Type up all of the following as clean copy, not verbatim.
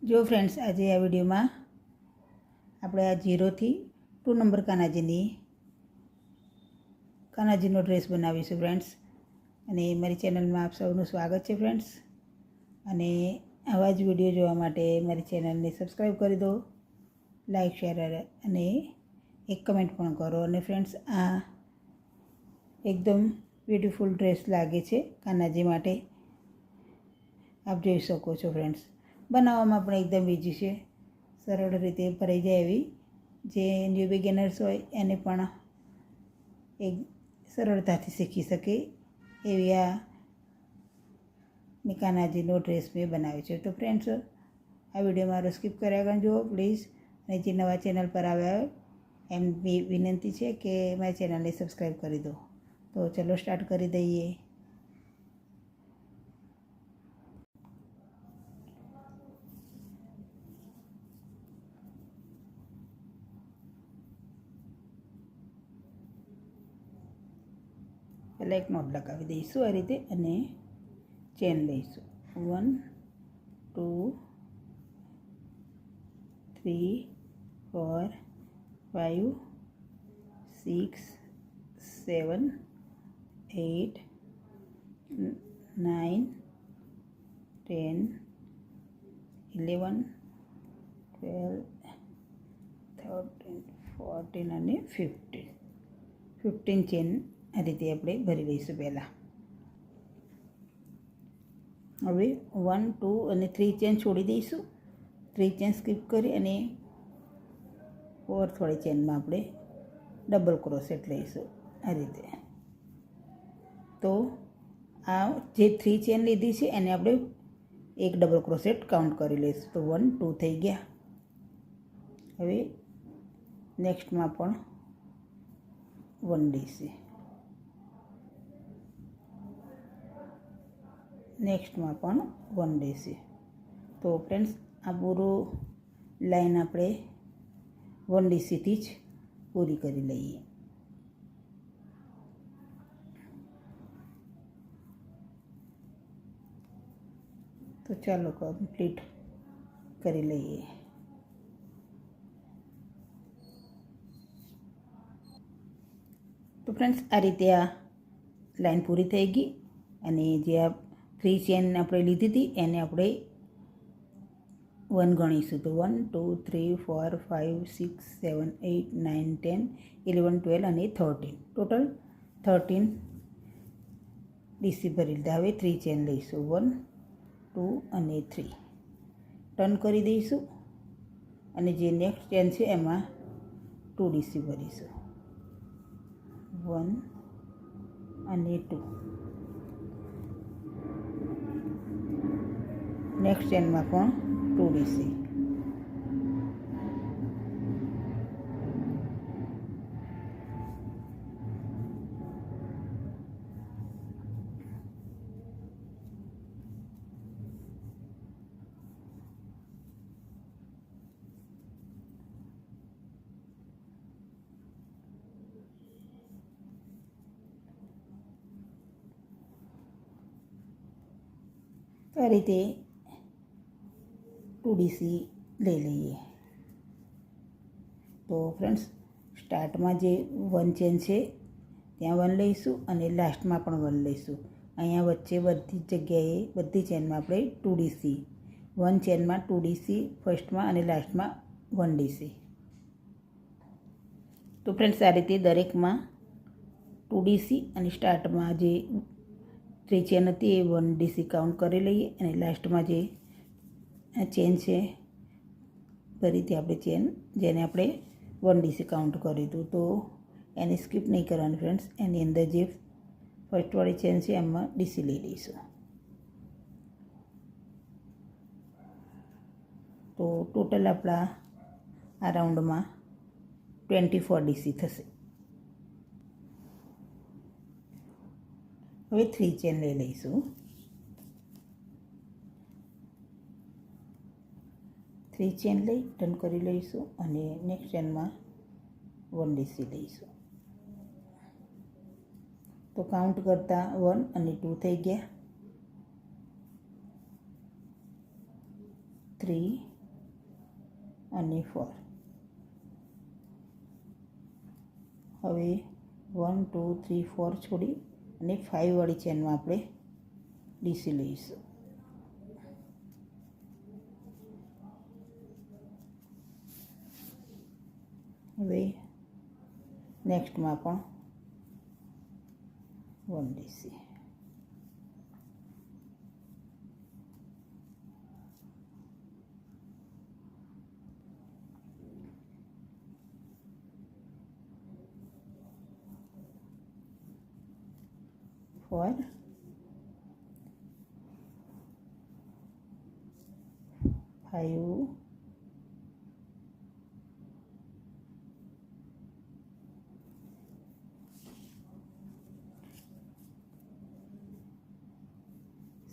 જો ફ્રેન્ડ્સ, આજે આ વિડીયોમાં આપણે આ 0 થી 2 નંબર કાનાજીનો ડ્રેસ બનાવીશું ફ્રેન્ડ્સ. અને મારી ચેનલમાં આપ સૌનું સ્વાગત છે ફ્રેન્ડ્સ. અને આવા જ વિડીયો જોવા માટે મારી ચેનલને સબસ્ક્રાઈબ કરી દો, લાઈક શેર અને એક કમેન્ટ પણ કરો. અને ફ્રેન્ડ્સ, આ એકદમ બ્યુટીફુલ ડ્રેસ લાગે છે કાનાજી માટે. આપ જોઈ શકો છો ફ્રેન્ડ્સ. બનાવવામાં પણ એકદમ ઇઝી છે, સરળ રીતે ભરાઈ જાય એવી. જે ન્યૂ બિગિનર્સ હોય એને પણ એક સરળતાથી શીખી શકે એવી આ કાનાજીનો ડ્રેસ મેં બનાવ્યો છે. તો ફ્રેન્ડ્સ, આ વિડીયો મારો સ્કીપ કર્યા વગર જુઓ પ્લીઝ. અને જે નવા ચેનલ પર આવ્યા હોય એમ વિનંતી છે કે મારી ચેનલને સબસ્ક્રાઈબ કરી દો. તો ચલો સ્ટાર્ટ કરી દઈએ. પહેલાં એક નોટ લગાવી દઈશું આ રીતે અને ચેન લઈશું. 1 2 3 4 5 6 7 8 9 10 11 12 13 14 અને 15 ચેન આ રીતે આપણે ભરી લઈશું પહેલાં. હવે 1 2 અને 3 ચેન છોડી દઈશું. 3 ચેન સ્કીપ કરી અને 4th વાળી ચેનમાં આપણે ડબલ ક્રોશેટ લઈશું આ રીતે. તો આ જે 3 ચેન લીધી છે એને આપણે એક ડબલ ક્રોશેટ કાઉન્ટ કરી લઈશું. તો 1 2 થઈ ગયા. હવે નેક્સ્ટમાં પણ 1 લેશે, નેક્સ્ટમાં પણ 1 લેશે. તો ફ્રેન્ડ્સ, આ પૂરું લાઈન આપણે 1 ડીસીથી જ પૂરી કરી લઈએ. તો ચાલો કમ્પ્લીટ કરી લઈએ. તો ફ્રેન્ડ્સ, આ રીતે આ લાઈન પૂરી થઈ ગઈ. અને જે આ 3 ચેન આપણે લીધી હતી એને આપણે 1 ગણીશું. તો 1 2 3 4 5 6 7 8 9 10 11 12 અને 13, ટોટલ 13 ડીસી ભરી લીધા. હવે 3 ચેન લઈશું. 1 2 અને 3 ટર્ન કરી દઈશું. અને જે નેક્સ્ટ ચેન છે એમાં 2 ડીસી ભરીશું. 1 અને 2. નેક્સ્ટ ચેનમાં પણ 2 ડીસી. આ રીતે 2 ડીસી લઈ લઈએ. તો ફ્રેન્ડ્સ, સ્ટાર્ટમાં જે 1 ચેન છે ત્યાં 1 લઈશું અને લાસ્ટમાં પણ 1 લઈશું. અહીંયા વચ્ચે બધી જગ્યાએ બધી ચેનમાં આપણે 2 ડીસી, 1 ચેનમાં 2 ડીસી ફર્સ્ટમાં અને લાસ્ટમાં 1 ડીસી. તો ફ્રેન્ડ્સ, આ રીતે દરેકમાં 2 ડીસી અને સ્ટાર્ટમાં જે 3 ચેન હતી એ 1 ડીસી કાઉન્ટ કરી લઈએ. અને લાસ્ટમાં જે ચેન છે ફરીથી આપણે ચેન જેને આપણે 1 ડીસી કાઉન્ટ કર્યું હતું તો એને સ્કીપ નહીં કરવાની ફ્રેન્ડ્સ. એની અંદર જે ફર્સ્ટવાળી ચેન છે એમાં ડીસી લઈ લઈશું. તો ટોટલ આપણા આ રાઉન્ડમાં 24 ડીસી થશે. હવે 3 ચેન લઈ લઈશું. 3 ચેન લઈ ટર્ન કરી લઈશું અને નેક્સ્ટ ચેનમાં 1 ડીસી લઈશું. તો કાઉન્ટ કરતાં 1 અને 2 થઈ ગયા. 3 અને 4. હવે 1 2 3 4 છોડી અને 5 વાળી ચેનમાં આપણે ડીસી લઈશું. હવે નેક્સ્ટમાં પણ 1 ડીસી. ફોર 5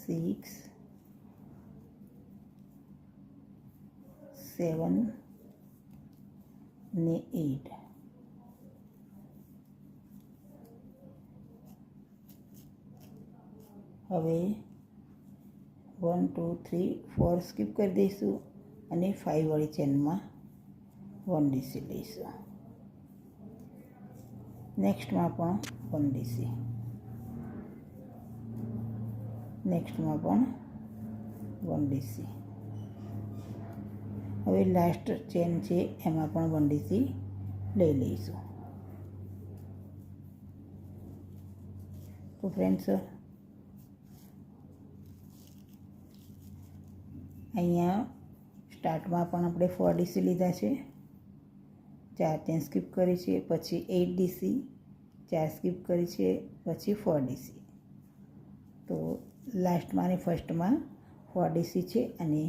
6 7 ને 8. હવે 1 2 3 4 સ્કીપ કરી દઈશું અને 5 વાળી ચેનમાં 1 ડીસી લઈશું. નેક્સ્ટમાં પણ 1 ડીસી. નેક્સ્ટમાં પણ 1 ડીસી. હવે લાસ્ટ ચેન છે એમાં પણ 1 ડીસી લઈ લઈશું. તો ફ્રેન્ડ્સ, અહીંયા સ્ટાર્ટમાં પણ આપણે 4 ડીસી લીધા છે, 4 ચેન સ્કીપ કરી છે, પછી 8 ડીસી, 4 સ્કીપ કરી છે, પછી 4 ડીસી. તો લાસ્ટમાં અને ફર્સ્ટમાં 4 ડીસી છે અને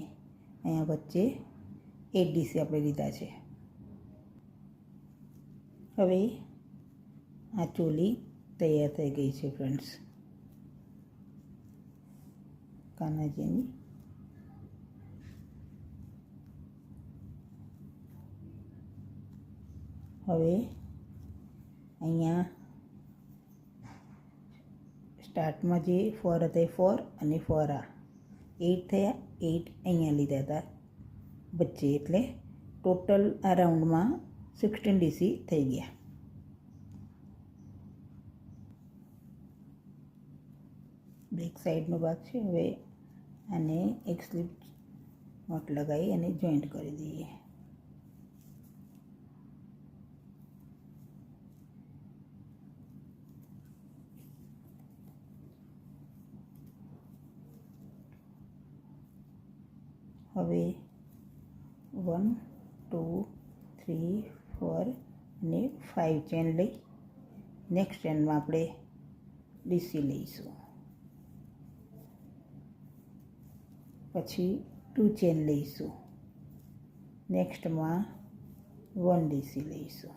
અહીંયા વચ્ચે 8 ડીસી આપણે લીધા છે. હવે આ ચોલી તૈયાર થઈ ગઈ છે ફ્રેન્ડ્સ, કાનાજીની. હવે અહીંયા સ્ટાર્ટમાં જે 4 હતા એ 4 અને 4 આ 8 થયા. 8 અહીંયા લીધા હતા વચ્ચે, એટલે ટોટલ આ રાઉન્ડમાં 16 ડીસી થઈ ગયા. બેક સાઈડનો ભાગ છે. હવે આને એક સ્લીપ નોટ લગાવી અને જોઈન્ટ કરી દઈએ. હવે 1 2 3 4 અને 5 ચેન લઈ નેક્સ્ટ ચેનમાં આપણે ડીસી લઈશું. પછી 2 ચેન લઈશું. નેક્સ્ટમાં 1 ડીસી લઈશું.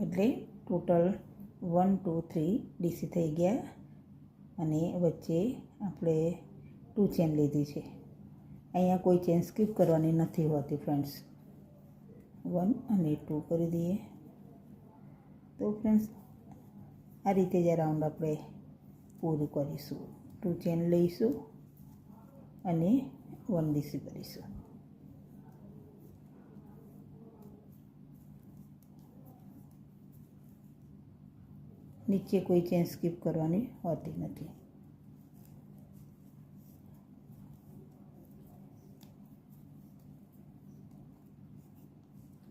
એટલે ટોટલ 1 2 3 ડીસી થઈ ગયા અને વચ્ચે આપણે 2 ચેન લીધી છે. અહીંયા કોઈ ચેન સ્કીપ કરવાની નથી હોતી ફ્રેન્ડ્સ. 1 અને 2 કરી દઈએ. તો ફ્રેન્ડ્સ, આ રીતે જ રાઉન્ડ આપણે પૂરું કરીશું. 2 ચેન લઈશું અને 1 ડીસી કરીશું. નીચે કોઈ ચેન સ્કીપ કરવાની હોતી નથી.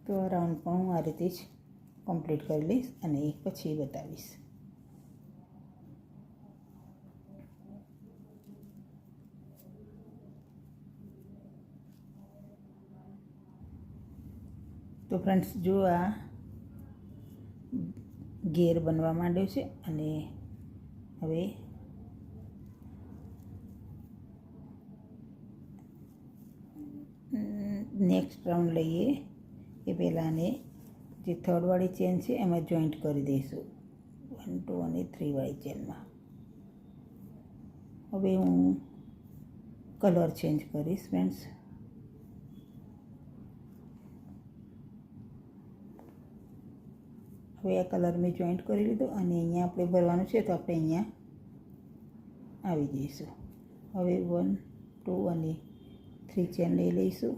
તો આ રાઉન્ડ પણ હું આ રીતે જ કમ્પ્લીટ કરી લઈશ અને પછી બતાવીશ. તો ફ્રેન્ડ્સ, જો આ ઘેર બનવા માંડ્યો છે અને હવે નેક્સ્ટ રાઉન્ડ લઈએ એ પહેલાં જે થર્ડ વાળી ચેન છે એમાં જોઈન્ટ કરી દઈશું 1 2 અને 3 વાળી ચેનમાં. હવે હું કલર ચેન્જ કરીશ ફ્રેન્ડ્સ. હવે આ કલર મેં જોઈન્ટ કરી લીધો અને અહીંયા આપણે ભરવાનું છે, તો આપણે અહીંયા આવી જઈશું. હવે 1 2 અને 3 3 ચેન લઈ લઈશું.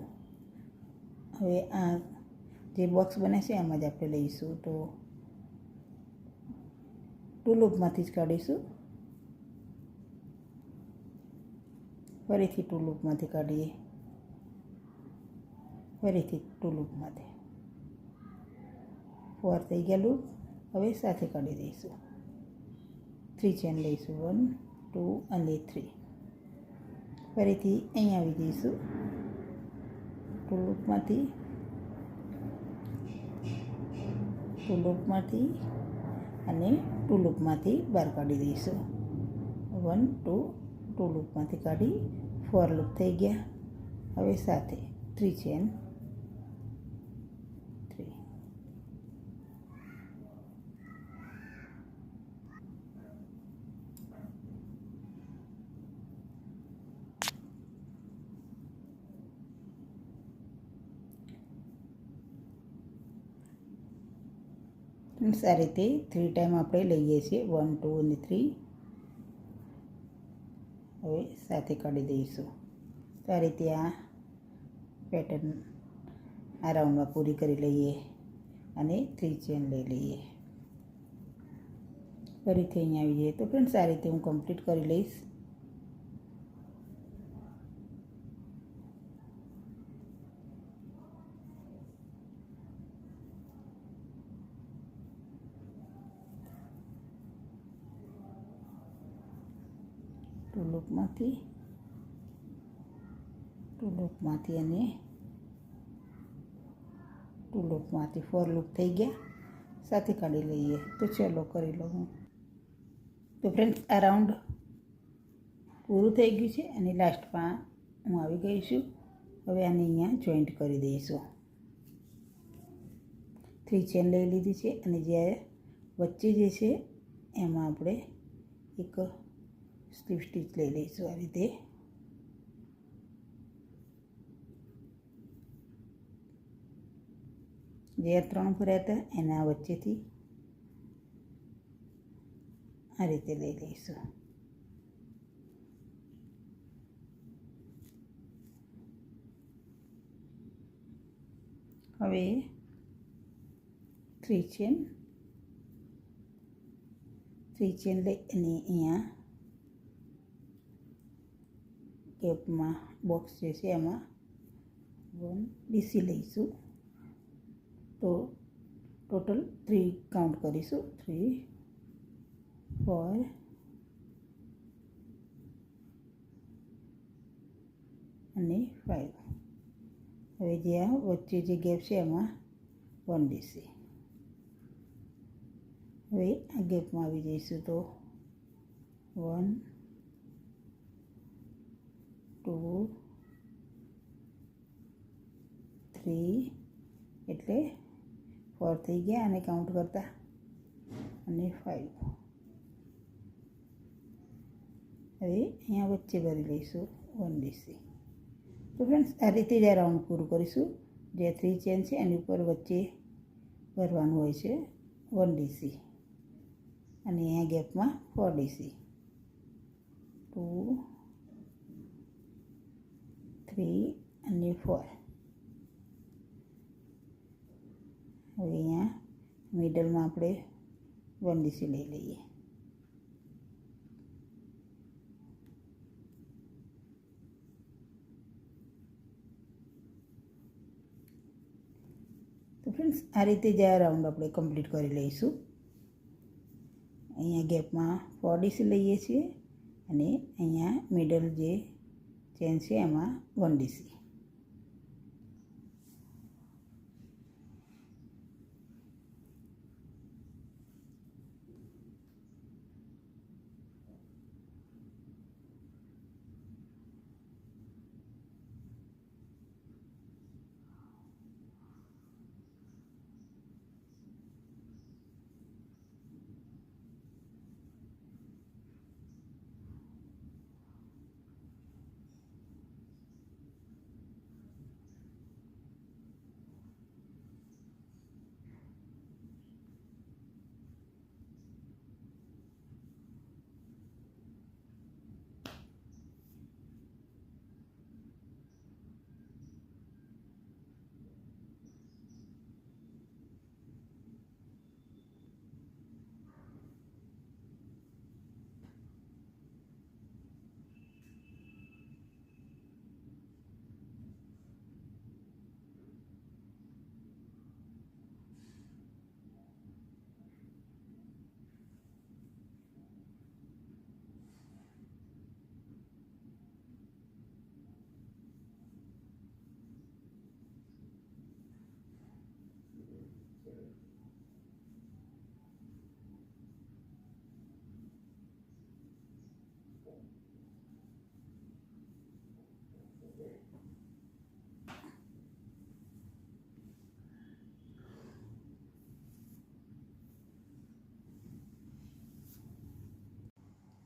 હવે આ જે બોક્સ બને છે એમાં જ આપણે લઈશું. તો 2 લૂપમાંથી જ કાઢીશું. ફરીથી 2 લૂપમાંથી કાઢીએ, ફરીથી 2 લૂપમાંથી 4 થઈ ગયા લૂપ. હવે સાથે કાઢી દઈશું. 3 ચેન લઈશું, 1 2 અને 3. ફરીથી અહીં આવી જઈશું. 2 લૂપમાંથી અને 2 લૂપમાંથી બહાર કાઢી દઈશું. 1 2 2 લૂપમાંથી કાઢી 4 લૂપ થઈ ગયા. હવે સાથે 3 ચેન, 3. આ રીતે 3 ટાઈમ આપણે લઈએ છીએ, 1 2 અને 3. હવે સાથે કાઢી દઈશું. તો આ રીતે આ પેટર્ન આ રાઉન્ડમાં પૂરી કરી લઈએ અને 3 ચેન લઈ લઈએ. ફરીથી અહીંયા આવી જઈએ. તો ફ્રેન્ડ્સ આ રીતે હું કમ્પ્લીટ કરી લઈશ. ટુ લૂપમાંથી અને 2 લૂપમાંથી 4 લૂપ થઈ ગયા. સાથે કાઢી લઈએ. તો ચલો કરી લઉં. તો ફ્રેન્ડ્સ આ રાઉન્ડ પૂરું થઈ ગયું છે અને લાસ્ટમાં હું આવી ગઈ છું. હવે આને અહીંયા જોઈન્ટ કરી દઈશું. 3 ચેન લઈ લીધી છે અને જે વચ્ચે જે છે એમાં આપણે એક સ્લીપ સ્ટીચ લઈ લઈશું. આ રીતે જે 3 ભર્યા હતા એના વચ્ચેથી આ રીતે લઈ લઈશું. હવે 3 ચેન લઈ અને અહીંયા ગેપમાં બોક્સ જે છે એમાં 1 ડીસી લઈશું. તો ટોટલ 3 કાઉન્ટ કરીશું, 3 4 અને 5. હવે જે આ વચ્ચે જે ગેપ છે એમાં 1 ડીસી. હવે આ ગેપમાં આવી જઈશું. તો 1 2 3 એટલે 4 થઈ ગયા અને કાઉન્ટ કરતા, અને 5. હવે અહીંયા વચ્ચે ભરી લઈશું 1 ડીસી. તો ફ્રેન્ડ્સ આ રીતે જ આ રાઉન્ડ પૂરું કરીશું. જે 3 ચેન છે એની ઉપર વચ્ચે ભરવાનું હોય છે 1 ડીસી અને અહીંયા ગેપમાં 4 ડીસી. 2 3 અને 4. હવે અહીંયા મિડલમાં આપણે 1 ડીસી લઈ લઈએ. તો ફ્રેન્ડ્સ આ રીતે જ આ રાઉન્ડ આપણે કમ્પ્લીટ કરી લઈશું. અહીંયા ગેપમાં 4 ડીસી લઈએ છીએ અને અહીંયા મિડલ જે ચેન છે એમાં 1 ડીસી.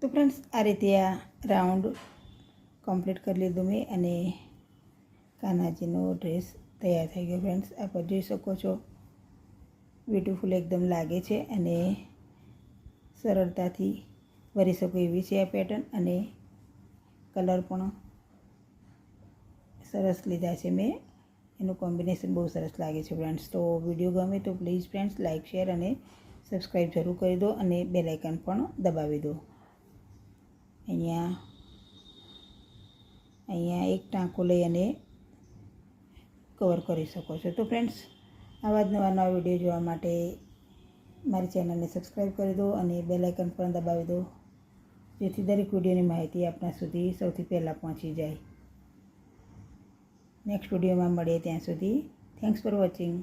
તો ફ્રેન્ડ્સ આ રીતે આ રાઉન્ડ કમ્પ્લીટ કરી લીધું મેં અને કાનાજીનો ડ્રેસ તૈયાર થઈ ગયો ફ્રેન્ડ્સ. આપ જોઈ શકો છો બ્યુટીફુલ એકદમ લાગે છે અને સરળતાથી ભરી શકો એવી છે આ પેટર્ન અને કલર પણ સરસ લીધા છે મેં. એનું કોમ્બિનેશન બહુ સરસ લાગે છે ફ્રેન્ડ્સ. તો વિડીયો ગમે તો પ્લીઝ ફ્રેન્ડ્સ લાઇક શેર અને સબસ્ક્રાઈબ જરૂર કરી દો અને બેલ આઇકન પણ દબાવી દો. અહીંયા એક ટાંકો લઈ અને કવર કરી શકો છો. તો ફ્રેન્ડ્સ આવા જ નવા વિડીયો જોવા માટે મારી ચેનલને સબસ્ક્રાઈબ કરી દો અને બેલ આઇકન પણ દબાવી દો, જેથી દરેક વિડીયોની માહિતી આપણા સુધી સૌથી પહેલાં પહોંચી જાય. નેક્સ્ટ વિડીયોમાં મળીએ ત્યાં સુધી થેન્ક્સ ફોર વોચિંગ.